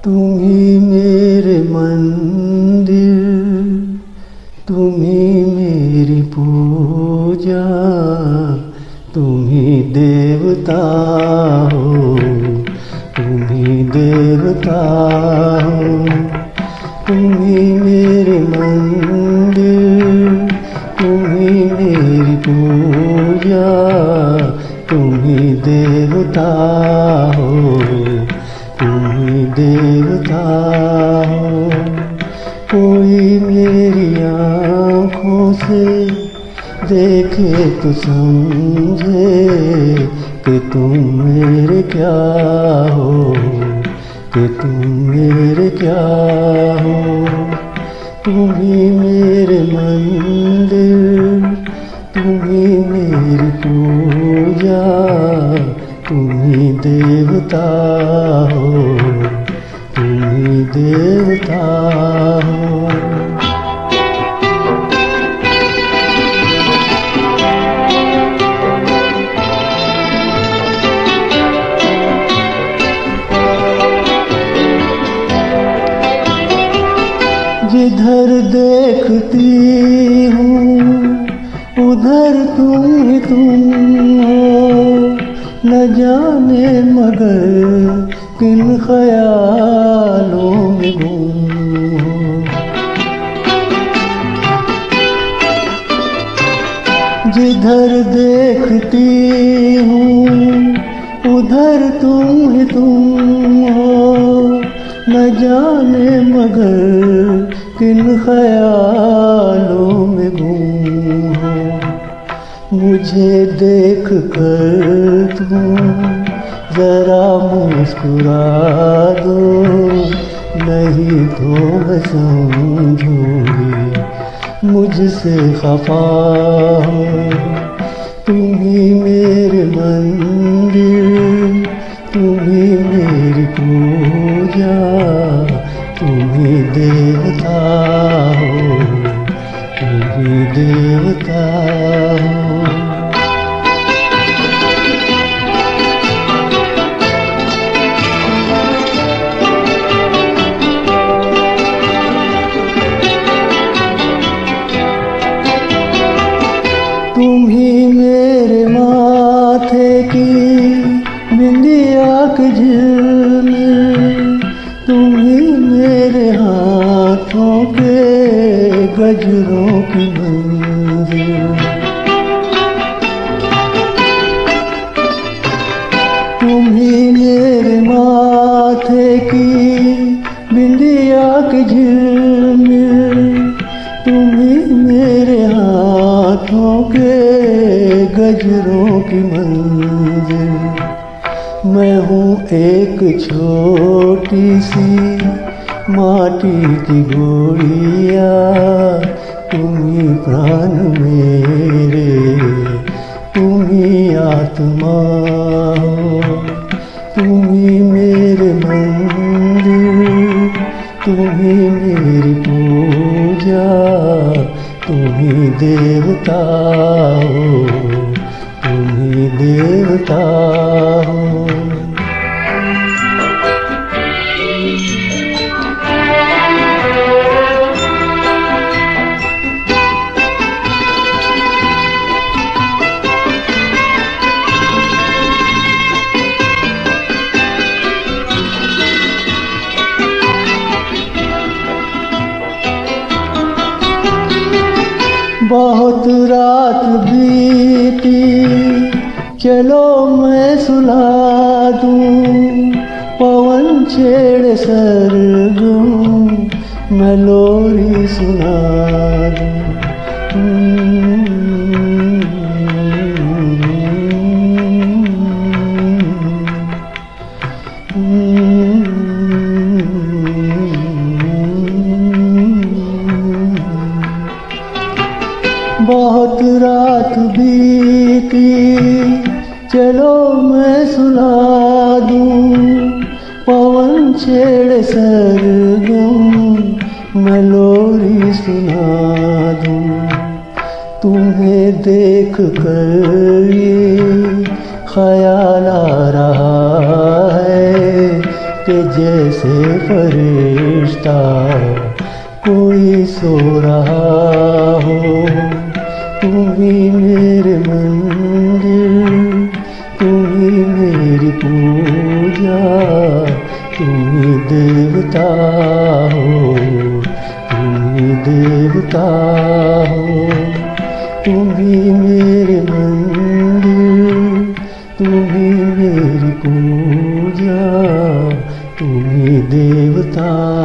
तुम ही मेरे मंदिर, तुम ही मेरी पूजा, तुम ही देवता हो, तुम ही देवता हो। तुम ही मेरे मंदिर, तुम ही मेरी पूजा, तुम ही देवता हो, तुम ही देवता हो। कोई मेरी आँखों से देखे तो समझे कि तुम मेरे क्या हो, कि तुम मेरे क्या हो। तुम ही मेरे मंदिर, तुम ही मेरी पूजा, तुम ही देवता हो, तुम ही देवता हो। जिधर देखती हूँ उधर तुम ही तुम हो, न जाने मगर किन ख्यालों में गुम हो। जिधर देखती हूँ उधर तुम ही तुम हो, न जाने मगर किन ख्यालों में गुम हो। मुझे देख कर तुम जरा मुस्कुरा दो, नहीं तो मैं समझूंगी मुझसे खफा हो। तुम ही मेरे मंदिर, तुम ही मेरी पूजा, तुम ही देवता हो, तुम ही देवता हो। तुम ही मेरे माथे की बिंदिया की झिलमिल, तुम ही मेरे हाथों के गजरों की मंजिल। तुम ही मेरे माथे की बिंदिया की झिलमिल, तुम ही मेरे हाथों के गजरों की मंजिल। मैं हूँ एक छोटी सी माटी की गुड़िया, तुम ही प्राण मेरे, तुम ही आत्मा हो। तुम ही मेरे मंदिर, तुम ही मेरी पूजा, तुम ही देवता हो, तुम ही देवता हो। बहुत रात बीती, चलो मैं सुला दूं, पवन छेड़े सरगम, मैं लोरी सुना दूं। बहुत रात बीती, चलो मैं सुला दूं, पवन छेड़े सरगम, मैं लोरी सुना दूं। तुम्हें देख कर ये ख्याल आ रहा है कि जैसे फरिश्ता कोई सो रहा हो। तुम ही मेरे मंदिर, तुम ही मेरी पूजा, तुम ही देवता हो, तुम ही देवता हो। तुम ही मेरे मंदिर, तुम ही मेरी पूजा, तुम ही देवता